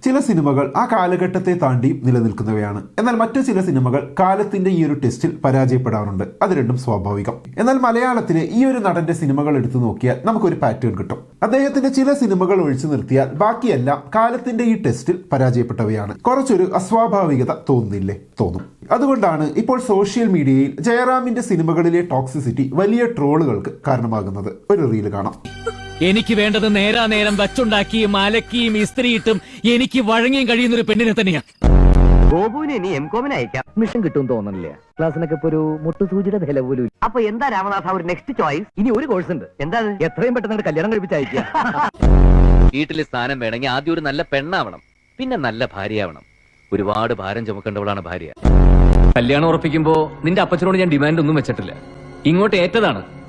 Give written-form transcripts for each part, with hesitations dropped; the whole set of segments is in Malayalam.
ചില സിനിമകൾ ആ കാലഘട്ടത്തെ താണ്ടിയും നിലനിൽക്കുന്നവയാണ്. എന്നാൽ മറ്റു ചില സിനിമകൾ കാലത്തിന്റെ ഈ ഒരു ടെസ്റ്റിൽ പരാജയപ്പെടാറുണ്ട്. അത് രണ്ടും സ്വാഭാവികം. എന്നാൽ മലയാളത്തിലെ ഈ ഒരു നടന്റെ സിനിമകൾ എടുത്തു നോക്കിയാൽ നമുക്കൊരു പാറ്റേൺ കിട്ടും. അദ്ദേഹത്തിന്റെ ചില സിനിമകൾ ഒഴിച്ചു നിർത്തിയാൽ ബാക്കിയെല്ലാം കാലത്തിന്റെ ഈ ടെസ്റ്റിൽ പരാജയപ്പെട്ടവയാണ്. കുറച്ചൊരു അസ്വാഭാവികത തോന്നുന്നില്ലേ? തോന്നും. അതുകൊണ്ടാണ് ഇപ്പോൾ സോഷ്യൽ മീഡിയയിൽ ജയറാമിന്റെ സിനിമകളിലെ ടോക്സിസിറ്റി വലിയ ട്രോളുകൾക്ക് കാരണമാകുന്നത്. ഒരു റീല് കാണാം. എനിക്ക് വേണ്ടത് നേരം വച്ചുണ്ടാക്കിയും അലക്കിയും ഇസ്ത്രിയിട്ടും എനിക്ക് വഴങ്ങിയും കഴിയുന്ന ഒരു പെണ്ണിനെ തന്നെയാ. ഗോപുവിനെ ഇനി എംകോമിന് അയക്കാം. മിഷൻ കിട്ടും തോന്നുന്നില്ല. ക്ലാസ്സിനൊക്കെ ഇപ്പൊ ഒരു മുട്ടുസൂചിയുടെ വില പോലും. അപ്പൊ എന്താ രാമനാഥ ഒരു നെക്സ്റ്റ് ചോയ്സ്? ഇനി ഒരു കോഴ്സ് ഉണ്ട്. എന്താ? എത്രയും പെട്ടെന്ന് കല്യാണം കഴിപ്പിച്ച് അയക്കുക. വീട്ടിലെ സ്ഥാനം വേണമെങ്കിൽ ആദ്യം ഒരു നല്ല പെണ്ണാവണം, പിന്നെ നല്ല ഭാര്യയാവണം. ഒരുപാട് ഭാരം ചുമക്കേണ്ടവളാണ് ഭാര്യ. കല്യാണം ഉറപ്പിക്കുമ്പോ നിന്റെ അപ്പച്ചനോട് ഞാൻ ഡിമാൻഡ് ഒന്നും വെച്ചിട്ടില്ല. ഇങ്ങോട്ട് ഏറ്റതാണ്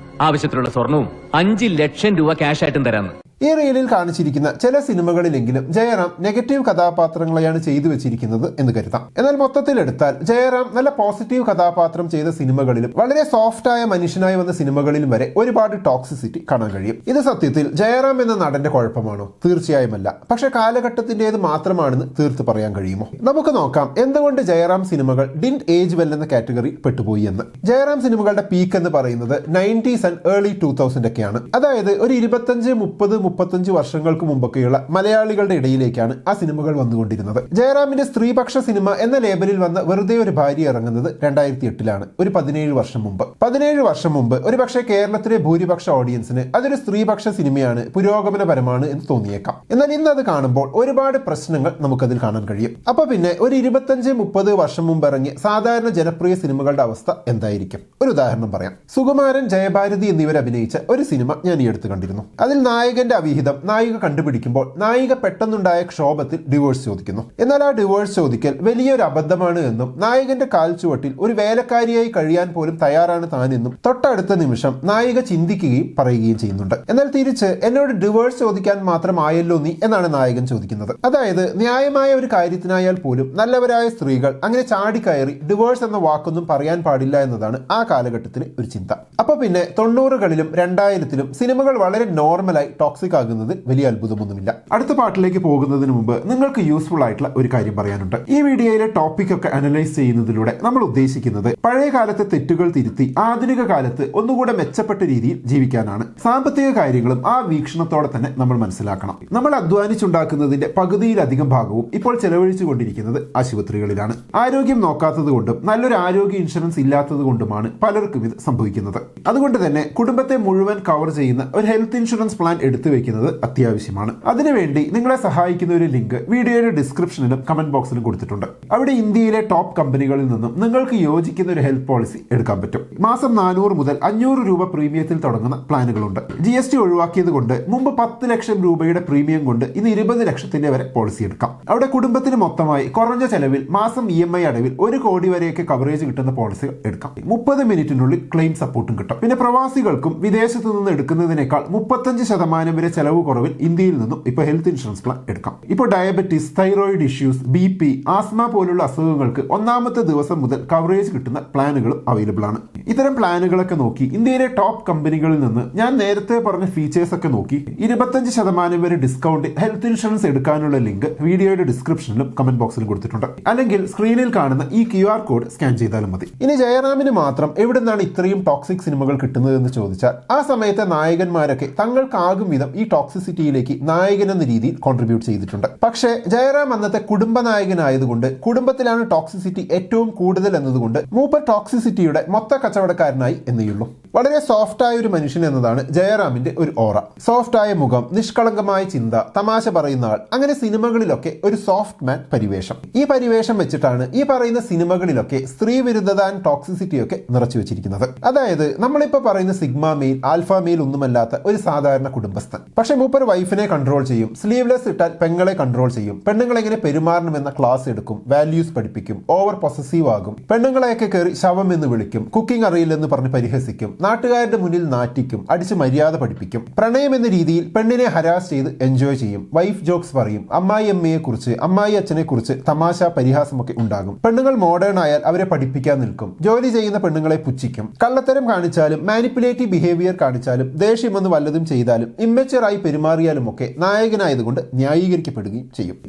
ആവശ്യത്തിലുള്ള സ്വർണവും 5 ലക്ഷം രൂപ ക്യാഷ് ആയിട്ടും തരാന്ന്. ഈ റീലിൽ കാണിച്ചിരിക്കുന്ന ചില സിനിമകളിലെങ്കിലും ജയറാം നെഗറ്റീവ് കഥാപാത്രങ്ങളെയാണ് ചെയ്തു വെച്ചിരിക്കുന്നത് എന്ന് കരുതാം. എന്നാൽ മൊത്തത്തിലെടുത്താൽ ജയറാം നല്ല പോസിറ്റീവ് കഥാപാത്രം ചെയ്ത സിനിമകളിലും വളരെ സോഫ്റ്റായ മനുഷ്യനായി വന്ന സിനിമകളിലും വരെ ഒരുപാട് ടോക്സിസിറ്റി കാണാൻ കഴിയും. ഇത് സത്യത്തിൽ ജയറാം എന്ന നടന്റെ കുഴപ്പമാണോ? തീർച്ചയായുമല്ല. പക്ഷെ കാലഘട്ടത്തിന്റേത് മാത്രമാണെന്ന് തീർത്ത് പറയാൻ കഴിയുമോ? നമുക്ക് നോക്കാം എന്തുകൊണ്ട് ജയറാം സിനിമകൾ ഡിന്റ് ഏജ് വെൽ എന്ന കാറ്റഗറി പെട്ടുപോയി എന്ന്. ജയറാം സിനിമകളുടെ പീക്ക് എന്ന് പറയുന്നത് 90s ആൻഡ് ഏർലി 2000 ഒക്കെയാണ്. അതായത് ഒരു 25-30-35 വർഷങ്ങൾക്ക് മുമ്പൊക്കെയുള്ള മലയാളികളുടെ ഇടയിലേക്കാണ് ആ സിനിമകൾ വന്നുകൊണ്ടിരുന്നത്. ജയറാമിന്റെ സ്ത്രീപക്ഷ സിനിമ എന്ന ലേബലിൽ വന്ന് വെറുതെ ഒരു ഭാര്യ ഇറങ്ങുന്നത് 2008 ഒരു 17 വർഷം മുമ്പ്. 17 വർഷം മുമ്പ് ഒരുപക്ഷെ കേരളത്തിലെ ഭൂരിപക്ഷ ഓഡിയൻസിന് അതൊരു സ്ത്രീപക്ഷ സിനിമയാണ്, പുരോഗമനപരമാണ് എന്ന് തോന്നിയേക്കാം. എന്നാൽ ഇന്ന് അത് കാണുമ്പോൾ ഒരുപാട് പ്രശ്നങ്ങൾ നമുക്കതിൽ കാണാൻ കഴിയും. അപ്പൊ പിന്നെ ഒരു 25-30 വർഷം മുമ്പ് ഇറങ്ങിയ സാധാരണ ജനപ്രിയ സിനിമകളുടെ അവസ്ഥ എന്തായിരിക്കും? ഒരു ഉദാഹരണം പറയാം. സുകുമാരൻ, ജയഭാരതി എന്നിവർ അഭിനയിച്ച ഒരു സിനിമ ഞാൻ ഈ അടുത്ത് കണ്ടിരുന്നു. അതിൽ നായകന്റെ അവിഹിതം നായിക കണ്ടുപിടിക്കുമ്പോൾ നായിക പെട്ടെന്നുണ്ടായ ക്ഷോഭത്തിൽ ഡിവോഴ്സ് ചോദിക്കുന്നു. എന്നാൽ ആ ഡിവോഴ്സ് ചോദിക്കൽ വലിയൊരു അബദ്ധമാണ് എന്നും നായകന്റെ കാൽച്ചുവട്ടിൽ ഒരു വേലക്കാരിയായി കഴിയാൻ പോലും തയ്യാറാണ് താനെന്നും തൊട്ടടുത്ത നിമിഷം നായിക ചിന്തിക്കുകയും പറയുകയും ചെയ്യുന്നുണ്ട്. എന്നാൽ തിരിച്ച് എന്നോട് ഡിവോഴ്സ് ചോദിക്കാൻ മാത്രമായല്ലോ നീ എന്നാണ് നായകൻ ചോദിക്കുന്നത്. അതായത് ന്യായമായ ഒരു കാര്യത്തിനായാൽ പോലും നല്ലവരായ സ്ത്രീകൾ അങ്ങനെ ചാടിക്കയറി ഡിവോഴ്സ് എന്ന വാക്കൊന്നും പറയാൻ പാടില്ല എന്നതാണ് ആ കാലഘട്ടത്തിലെ ഒരു ചിന്ത. അപ്പൊ പിന്നെ 90കളിലും 2000-ലും സിനിമകൾ വളരെ നോർമലായി ടോക്സിക് ആകുന്നതിൽ വലിയ അത്ഭുതമൊന്നുമില്ല. അടുത്ത പാട്ടിലേക്ക് പോകുന്നതിന് മുമ്പ് നിങ്ങൾക്ക് യൂസ്ഫുൾ ആയിട്ടുള്ള ഒരു കാര്യം പറയാനുണ്ട്. ഈ വീഡിയോയിലെ ടോപ്പിക് ഒക്കെ അനലൈസ് ചെയ്യുന്നതിലൂടെ നമ്മൾ ഉദ്ദേശിക്കുന്നത് പഴയ കാലത്തെ തെറ്റുകൾ തിരുത്തി ആധുനിക കാലത്ത് ഒന്നുകൂടെ മെച്ചപ്പെട്ട രീതിയിൽ ജീവിക്കാനാണ്. സാമ്പത്തിക കാര്യങ്ങളും ആ വീക്ഷണത്തോടെ തന്നെ നമ്മൾ മനസ്സിലാക്കണം. നമ്മൾ അധ്വാനിച്ചുണ്ടാക്കുന്നതിന്റെ പകുതിയിലധികം ഭാഗവും ഇപ്പോൾ ചെലവഴിച്ചുകൊണ്ടിരിക്കുന്നത് ആശുപത്രികളിലാണ്. ആരോഗ്യം നോക്കാത്തത് കൊണ്ടും നല്ലൊരു ആരോഗ്യ ഇൻഷുറൻസ് ഇല്ലാത്തത് കൊണ്ടുമാണ് പലർക്കും ഇത് സംഭവിക്കുന്നത്. അതുകൊണ്ട് തന്നെ കുടുംബത്തെ മുഴുവൻ കവർ ചെയ്യുന്ന ഒരു ഹെൽത്ത് ഇൻഷുറൻസ് പ്ലാൻ എടുത്തു വെക്കുന്നത് അത്യാവശ്യമാണ്. അതിനുവേണ്ടി നിങ്ങളെ സഹായിക്കുന്ന ഒരു ലിങ്ക് വീഡിയോയുടെ ഡിസ്ക്രിപ്ഷനിലും കമന്റ് ബോക്സിലും കൊടുത്തിട്ടുണ്ട്. അവിടെ ഇന്ത്യയിലെ ടോപ്പ് കമ്പനികളിൽ നിന്നും നിങ്ങൾക്ക് യോജിക്കുന്ന ഒരു ഹെൽത്ത് പോളിസി എടുക്കാൻ പറ്റും. മാസം 400 മുതൽ 500 രൂപ പ്രീമിയത്തിൽ തുടങ്ങുന്ന പ്ലാനുകളുണ്ട്. GST ഒഴിവാക്കിയത് കൊണ്ട് മുമ്പ് 10 ലക്ഷം രൂപയുടെ പ്രീമിയം കൊണ്ട് ഇന്ന് 20 ലക്ഷത്തിന്റെ വരെ പോളിസി എടുക്കാം. അവിടെ കുടുംബത്തിന് മൊത്തമായി കുറഞ്ഞ ചെലവിൽ മാസം EMI അടവിൽ 1 കോടി വരെയൊക്കെ കവറേജ് കിട്ടുന്ന പോളിസികൾ എടുക്കാം. 30 മിനിറ്റിനുള്ളിൽ ക്ലെയിം സപ്പോർട്ടും കിട്ടും. പിന്നെ പ്രവാസികൾക്കും വിദേശത്ത് നിന്ന് എടുക്കുന്നതിനേക്കാൾ 35% വരെ ചെലവ് കുറവിൽ ഇന്ത്യയിൽ നിന്നും ഇപ്പോൾ ഹെൽത്ത് ഇൻഷുറൻസ് പ്ലാൻ എടുക്കാം. ഇപ്പോൾ diabetes, thyroid issues, BP, asthma പോലുള്ള അസുഖങ്ങൾക്ക് 1ാമത്തെ ദിവസം മുതൽ കവറേജ് കിട്ടുന്ന പ്ലാനുകളും അവൈലബിൾ ആണ്. ഇത്തരം പ്ലാനുകളൊക്കെ നോക്കി ഇന്ത്യയിലെ ടോപ്പ് കമ്പനികളിൽ നിന്ന് ഞാൻ നേരത്തെ പറഞ്ഞ ഫീച്ചേഴ്സ് ഒക്കെ നോക്കി 25% വരെ ഡിസ്കൗണ്ട് ഹെൽത്ത് ഇൻഷുറൻസ് എടുക്കാനുള്ള ലിങ്ക് വീഡിയോയുടെ ഡിസ്ക്രിപ്ഷനിലും കമന്റ് ബോക്സിലും കൊടുത്തിട്ടുണ്ട്. അല്ലെങ്കിൽ സ്ക്രീനിൽ കാണുന്ന ഈ QR കോഡ് സ്കാൻ ചെയ്താലും മതി. ഇനി ജയറാമിന് മാത്രം എവിടുന്നാണ് ഇത്രയും ടോക്സിക് സിനിമകൾ കിട്ടുന്നത് എന്ന് ചോദിച്ചാൽ ആ സമയത്തെ നായകന്മാരൊക്കെ തങ്ങൾക്കാകും വിധം ഈ ടോക്സിസിറ്റിയിലേക്ക് നായകൻ എന്ന രീതിയിൽ കോൺട്രിബ്യൂട്ട് ചെയ്തിട്ടുണ്ട്. പക്ഷേ ജയറാം അന്നത്തെ കുടുംബ നായകനായതുകൊണ്ട് കുടുംബത്തിലാണ് ടോക്സിസിറ്റി ഏറ്റവും കൂടുതൽ എന്നതുകൊണ്ട് മൂപ്പർ ടോക്സിസിറ്റിയുടെ മൊത്ത കച്ചവടക്കാരനായി എന്നേയുള്ളൂ. വളരെ സോഫ്റ്റായ ഒരു മനുഷ്യൻ എന്നതാണ് ജയറാമിന്റെ ഒരു ഓറ. സോഫ്റ്റായ മുഖം, നിഷ്കളങ്കമായ ചിന്ത, തമാശ പറയുന്ന ആൾ, അങ്ങനെ സിനിമകളിലൊക്കെ ഒരു സോഫ്റ്റ് മാൻ പരിവേഷം. ഈ പരിവേഷം വെച്ചിട്ടാണ് ഈ പറയുന്ന സിനിമകളിലൊക്കെ സ്ത്രീ വിരുദ്ധത ആൻഡ് ടോക്സിസിറ്റി ഒക്കെ നിറച്ചു വെച്ചിരിക്കുന്നത്. അതായത് നമ്മളിപ്പോ പറയുന്ന സിഗ്മ മെയിൽ, ആൽഫ മെയിൽ ഒന്നുമല്ലാത്ത ഒരു സാധാരണ കുടുംബസ്ഥൻ. പക്ഷെ മൂപ്പർ വൈഫിനെ കൺട്രോൾ ചെയ്യും, സ്ലീവ്ലെസ് ഇട്ടാൽ പെങ്ങളെ കൺട്രോൾ ചെയ്യും, പെണ്ണുങ്ങൾ എങ്ങനെ പെരുമാറണമെന്ന ക്ലാസ് എടുക്കും, വാല്യൂസ് പഠിപ്പിക്കും, ഓവർ പൊസസീവ് ആകും, പെണ്ണുങ്ങളെയൊക്കെ കയറി ശവം എന്ന് വിളിക്കും, കുക്കിംഗ് അറിയില്ലെന്ന് പറഞ്ഞ് പരിഹസിക്കും, നാട്ടുകാരുടെ മുന്നിൽ നാറ്റിക്കും, അടിച്ച് മര്യാദ പഠിപ്പിക്കും. പ്രണയം എന്ന രീതിയിൽ പെണ്ണിനെ ഹരാസ് ചെയ്ത് എൻജോയ് ചെയ്യും. വൈഫ് ജോക്സ് പറയും. അമ്മായി അമ്മയെ കുറിച്ച്, അമ്മായി അച്ഛനെ കുറിച്ച് തമാശ പരിഹാസമൊക്കെ ഉണ്ടാകും. പെണ്ണുങ്ങൾ മോഡേൺ ആയാൽ അവരെ പഠിപ്പിക്കാൻ നിൽക്കും. ജോലി ചെയ്യുന്ന പെണ്ണുങ്ങളെ പുച്ഛിക്കും. കള്ളത്തരം കാണിച്ചാലും മാനിപ്പുലേറ്റീവ് ബിഹേവിയർ കാണിച്ചാലും ദേഷ്യമെന്ന് വല്ലതും ചെയ്താലും ഇമ്മച്ചുറായി പെരുമാറിയാലും ഒക്കെ നായകനായതുകൊണ്ട് ന്യായീകരിക്കപ്പെടുകയും ചെയ്യും.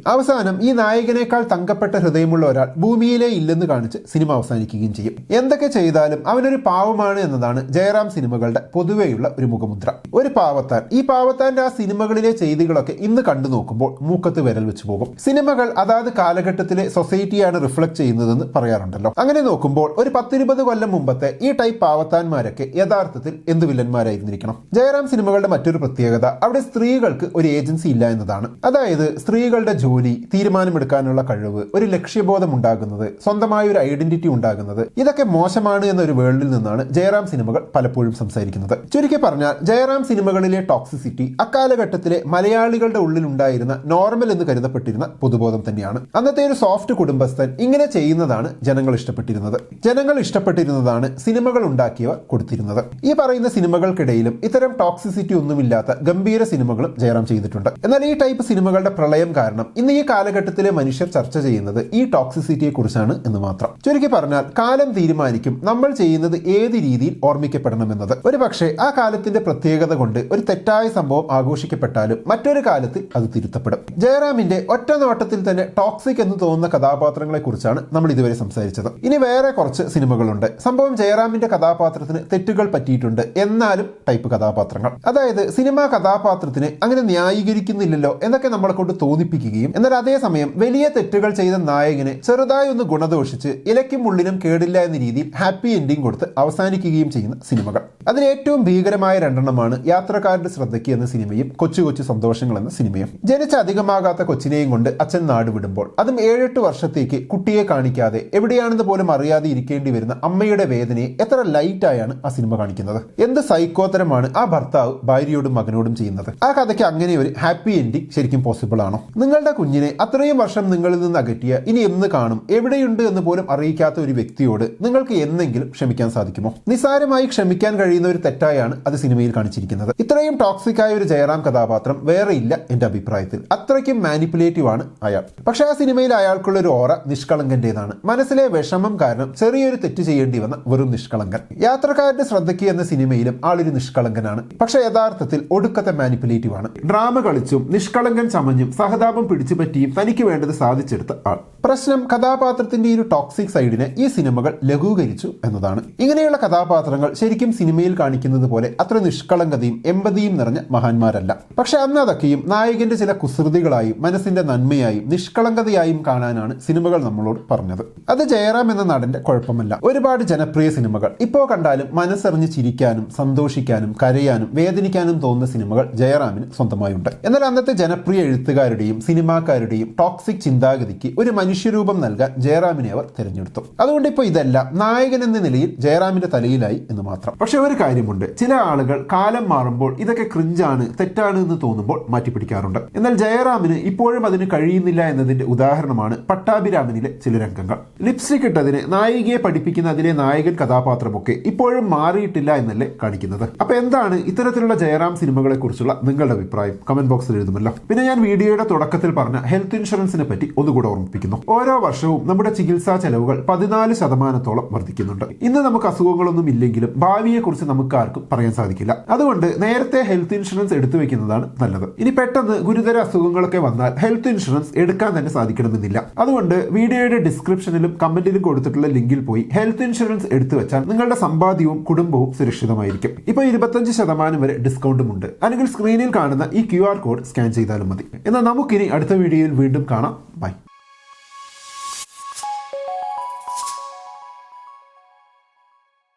അവസാനം ഈ നായകനേക്കാൾ തങ്കപ്പെട്ട ഹൃദയമുള്ള ഒരാൾ ഭൂമിയിലെ ഇല്ലെന്ന് കാണിച്ച് സിനിമ അവസാനിക്കുകയും ചെയ്യും. എന്തൊക്കെ ചെയ്താലും അവനൊരു പാവമാണ് എന്നതാണ് ജയറാം സിനിമകളുടെ പൊതുവെയുള്ള ഒരു മുഖമുദ്ര. ഒരു പാവത്താൻ. ഈ പാവത്താന്റെ ആ സിനിമകളിലെ ചെയ്തികളൊക്കെ ഇന്ന് കണ്ടു നോക്കുമ്പോൾ മൂക്കത്ത് വിരൽ വെച്ച് പോകും. സിനിമകൾ അതാത് കാലഘട്ടത്തിലെ സൊസൈറ്റിയാണ് റിഫ്ലക്ട് ചെയ്യുന്നതെന്ന് പറയാറുണ്ടല്ലോ. അങ്ങനെ നോക്കുമ്പോൾ ഒരു 10-20 കൊല്ലം മുമ്പത്തെ ഈ ടൈപ്പ് പാവത്താന്മാരൊക്കെ യഥാർത്ഥത്തിൽ എന്ത് വില്ലന്മാരായിരുന്നിരിക്കണം. ജയറാം സിനിമകളുടെ മറ്റൊരു പ്രത്യേകത അവിടെ സ്ത്രീകൾക്ക് ഒരു ഏജൻസി ഇല്ല എന്നതാണ്. അതായത് സ്ത്രീകളുടെ ജോലി, തീരുമാനമെടുക്കാനുള്ള കഴിവ്, ഒരു ലക്ഷ്യബോധം ഉണ്ടാകുന്നത്, സ്വന്തമായ ഒരു ഐഡന്റിറ്റി ഉണ്ടാകുന്നത്, ഇതൊക്കെ മോശമാണ് എന്നൊരു വേൾഡിൽ നിന്നാണ് ജയറാം സിനിമകൾ പലപ്പോഴും സംസാരിക്കുന്നത്. ചുരുക്കി പറഞ്ഞാൽ ജയറാം സിനിമകളിലെ ടോക്സിസിറ്റി അക്കാലഘട്ടത്തിലെ മലയാളികളുടെ ഉള്ളിൽ ഉണ്ടായിരുന്ന നോർമൽ എന്ന് കരുതപ്പെട്ടിരുന്ന പൊതുബോധം തന്നെയാണ്. അന്നത്തെ ഒരു സോഫ്റ്റ് കുടുംബസ്ഥൻ ഇങ്ങനെ ചെയ്യുന്നതാണ് ജനങ്ങൾ ഇഷ്ടപ്പെട്ടിരുന്നത്. ജനങ്ങൾ ഇഷ്ടപ്പെട്ടിരുന്നതാണ് സിനിമകൾ ഉണ്ടാക്കിയവർ കൊടുത്തിരുന്നത്. ഈ പറയുന്ന സിനിമകൾക്കിടയിലും ഇത്തരം ടോക്സിസിറ്റി ഒന്നുമില്ലാത്ത ഗംഭീര സിനിമകളും ജയറാം ചെയ്തിട്ടുണ്ട്. എന്നാൽ ഈ ടൈപ്പ് സിനിമകളുടെ പ്രളയം കാരണം ഇന്ന് ഈ കാലഘട്ടത്തിലെ മനുഷ്യർ ചർച്ച ചെയ്യുന്നത് ഈ ടോക്സിസിറ്റിയെ കുറിച്ചാണ് എന്ന് മാത്രം. ചുരുക്കി പറഞ്ഞാൽ കാലം തീരുമാനിക്കും നമ്മൾ ചെയ്യുന്നത് ഏത് രീതിയിൽ ഓർമ്മിക്കപ്പെടണമെന്നത്. ഒരു പക്ഷേ ആ കാലത്തിന്റെ പ്രത്യേകത കൊണ്ട് ഒരു തെറ്റായ സംഭവം ആഘോഷിക്കപ്പെട്ടാലും മറ്റൊരു കാലത്തിൽ അത് തിരുത്തപ്പെടും. ജയറാമിന്റെ ഒറ്റ നോട്ടത്തിൽ തന്നെ ടോക്സിക് എന്ന് തോന്നുന്ന കഥാപാത്രങ്ങളെ കുറിച്ചാണ് നമ്മൾ ഇതുവരെ സംസാരിച്ചത്. ഇനി വേറെ കുറച്ച് സിനിമകളുണ്ട്. സംഭവം ജയറാമിന്റെ കഥാപാത്രത്തിന് തെറ്റുകൾ പറ്റിയിട്ടുണ്ട്, എന്നാലും ടൈപ്പ് കഥാപാത്രങ്ങൾ. അതായത് സിനിമാ കഥാപാത്രത്തിനെ അങ്ങനെ ന്യായീകരിക്കുന്നില്ലല്ലോ എന്നൊക്കെ നമ്മളെ കൊണ്ട് തോന്നിപ്പിക്കുകയും എന്നാൽ അതേസമയം വലിയ തെറ്റുകൾ ചെയ്ത നായകനെ ചെറുതായി ഒന്ന് ഗുണദോഷിച്ച് ഇലയ്ക്കും ഉള്ളിനും കേടില്ല എന്ന രീതിയിൽ ഹാപ്പി എൻഡിങ് കൊടുത്ത് അവസാനിക്കുകയും ചെയ്യുന്ന സിനിമകൾ. അതിൽ ഏറ്റവും ഭീകരമായ രണ്ടെണ്ണമാണ് യാത്രക്കാരുടെ ശ്രദ്ധയ്ക്ക് എന്ന സിനിമയും കൊച്ചു കൊച്ചു സന്തോഷങ്ങൾ എന്ന സിനിമയും. ജനിച്ച അധികമാകാത്ത കൊച്ചിനെയും കൊണ്ട് അച്ഛൻ നാട് വിടുമ്പോൾ അതും 7-8 വർഷത്തേക്ക് കുട്ടിയെ കാണിക്കാതെ എവിടെയാണെന്ന് പോലും അറിയാതെ ഇരിക്കേണ്ടി വരുന്ന അമ്മയുടെ വേദനയെ എത്ര ലൈറ്റായാണ് ആ സിനിമ കാണിക്കുന്നത്. എന്ത് സൈക്കോത്തരമാണ് ആ ഭർത്താവ് ഭാര്യയോടും മകനോടും ചെയ്യുന്നത്. ആ കഥയ്ക്ക് അങ്ങനെ ഒരു ഹാപ്പി എൻഡിങ് ശരിക്കും പോസിബിൾ ആണോ? നിങ്ങളുടെ കുഞ്ഞിനെ അത്രയും വർഷം നിങ്ങളിൽ നിന്ന് അകറ്റിയ ഇനി എന്ന് കാണും, എവിടെയുണ്ട് എന്ന് പോലും അറിയിക്കാത്ത ഒരു വ്യക്തിയോട് നിങ്ങൾക്ക് എന്നെങ്കിലും ക്ഷമിക്കാൻ സാധിക്കുമോ? നിസാരമായി ക്ഷമിക്കാൻ കഴിയുന്ന ഒരു തെറ്റായാണ് അത് സിനിമയിൽ കാണിച്ചിരിക്കുന്നത്. ഇത്രയും ടോക്സിക് ആയ ഒരു ജയറാം കഥാപാത്രം വേറെ ഇല്ല എന്റെ അഭിപ്രായത്തിൽ. അത്രയ്ക്കും മാനിപ്പുലേറ്റീവ് ആണ് അയാൾ. പക്ഷെ ആ സിനിമയിൽ അയാൾക്കുള്ള ഒരു ഓറ നിഷ്കളങ്കന്റേതാണ്. മനസ്സിലെ വിഷമം കാരണം ചെറിയൊരു തെറ്റ് ചെയ്യേണ്ടി വന്ന വെറും നിഷ്കളങ്കൻ. യാത്രക്കാരുടെ ശ്രദ്ധയ്ക്ക് എന്ന സിനിമയിലും ആളൊരു നിഷ്കളങ്കനാണ്. പക്ഷെ യഥാർത്ഥത്തിൽ ഒടുക്കത്തെ മാനിപ്പുലേറ്റീവ് ആണ്. ഡ്രാമ കളിച്ചും നിഷ്കളങ്കൻ ചമഞ്ഞും സഹതാപം പിടിച്ചു പറ്റിയും തനിക്ക് വേണ്ടത് സാധിച്ചെടുത്ത ആൾ. പ്രശ്നം കഥാപാത്രത്തിന്റെ ഈ ഒരു ടോക്സിക് സൈഡിനെ ഈ സിനിമകൾ ലഘൂകരിച്ചു എന്നതാണ്. ഇങ്ങനെയുള്ള കഥാപാത്രങ്ങൾ ശരിക്കും സിനിമയിൽ കാണിക്കുന്നത് പോലെ അത്ര നിഷ്കളങ്കതയും എമ്പതിയും നിറഞ്ഞ മഹാന്മാരല്ല. പക്ഷെ അന്ന് അതൊക്കെയും നായകന്റെ ചില കുസൃതികളായും മനസ്സിന്റെ നന്മയായും നിഷ്കളങ്കതയായും കാണാനാണ് സിനിമകൾ നമ്മളോട് പറഞ്ഞത്. അത് ജയറാം എന്ന നടന്റെ കുഴപ്പമല്ല. ഒരുപാട് ജനപ്രിയ സിനിമകൾ ഇപ്പോൾ കണ്ടാലും മനസ്സറിഞ്ഞ് ചിരിക്കാനും സന്തോഷിക്കാനും കരയാനും വേദനിക്കാനും തോന്നുന്ന സിനിമകൾ ജയറാമിന് സ്വന്തമായുണ്ട്. എന്നാൽ അന്നത്തെ ജനപ്രിയ എഴുത്തുകാരുടെയും സിനിമാക്കാരുടെയും ടോക്സിക് ചിന്താഗതിക്ക് ഒരു മനുഷ്യരൂപം നൽകാൻ ജയറാമിനെ അവർ തിരഞ്ഞെടുത്തു. അതുകൊണ്ട് ഇപ്പോൾ ഇതെല്ലാം നായകൻ എന്ന നിലയിൽ ജയറാമിന്റെ തലയിലായി എന്ന് മാത്രം. പക്ഷെ ഒരു കാര്യമുണ്ട്, ചില ആളുകൾ കാലം മാറുമ്പോൾ ഇതൊക്കെ ക്രിഞ്ചാണ്, തെറ്റാണ് എന്ന് തോന്നുമ്പോൾ മാറ്റിപ്പിടിക്കാറുണ്ട്. എന്നാൽ ജയറാമിന് ഇപ്പോഴും അതിന് കഴിയുന്നില്ല എന്നതിന്റെ ഉദാഹരണമാണ് പട്ടാഭിരാമനിലെ ചില രംഗങ്ങൾ. ലിപ്സ്റ്റിക് ഇട്ടതിന് നായികയെ പഠിപ്പിക്കുന്ന അതിലെ നായകൻ കഥാപാത്രമൊക്കെ ഇപ്പോഴും മാറിയിട്ടില്ല എന്നല്ലേ കാണിക്കുന്നത്. അപ്പൊ എന്താണ് ഇത്തരത്തിലുള്ള ജയറാം സിനിമകളെ കുറിച്ചുള്ള നിങ്ങളുടെ അഭിപ്രായം? കമന്റ് ബോക്സിൽ എഴുതുമല്ലോ. പിന്നെ ഞാൻ വീഡിയോയുടെ തുടക്കത്തിൽ പറഞ്ഞ ഹെൽത്ത് ഇൻഷുറൻസിനെ പറ്റി ഒന്നുകൂടെ ഓർമ്മിപ്പിക്കുന്നു. ഓരോ വർഷവും നമ്മുടെ ചികിത്സാ ചെലവുകൾ 14% വർദ്ധിക്കുന്നുണ്ട്. ഇന്ന് നമുക്ക് അസുഖങ്ങളൊന്നും ഇല്ലെങ്കിലും ഭാവിയെക്കുറിച്ച് നമുക്ക് ആർക്കും പറയാൻ സാധിക്കില്ല. അതുകൊണ്ട് നേരത്തെ ഹെൽത്ത് ഇൻഷുറൻസ് എടുത്തു വെക്കുന്നതാണ് നല്ലത്. ഇനി പെട്ടെന്ന് ഗുരുതര അസുഖങ്ങളൊക്കെ വന്നാൽ ഹെൽത്ത് ഇൻഷുറൻസ് എടുക്കാൻ തന്നെ സാധിക്കണമെന്നില്ല. അതുകൊണ്ട് വീഡിയോയുടെ ഡിസ്ക്രിപ്ഷനിലും കമന്റിലും കൊടുത്തിട്ടുള്ള ലിങ്കിൽ പോയി ഹെൽത്ത് ഇൻഷുറൻസ് എടുത്തു വെച്ചാൽ നിങ്ങളുടെ സമ്പാദ്യവും കുടുംബവും സുരക്ഷിതമായിരിക്കും. ഇപ്പോൾ 25% വരെ ഡിസ്കൗണ്ടും ഉണ്ട്. അല്ലെങ്കിൽ സ്ക്രീനിൽ കാണുന്ന ഈ QR കോഡ് സ്കാൻ ചെയ്താലും മതി. എന്നാൽ നമുക്കിനി അടുത്ത വീഡിയോയിൽ വീണ്ടും കാണാം. ബൈ.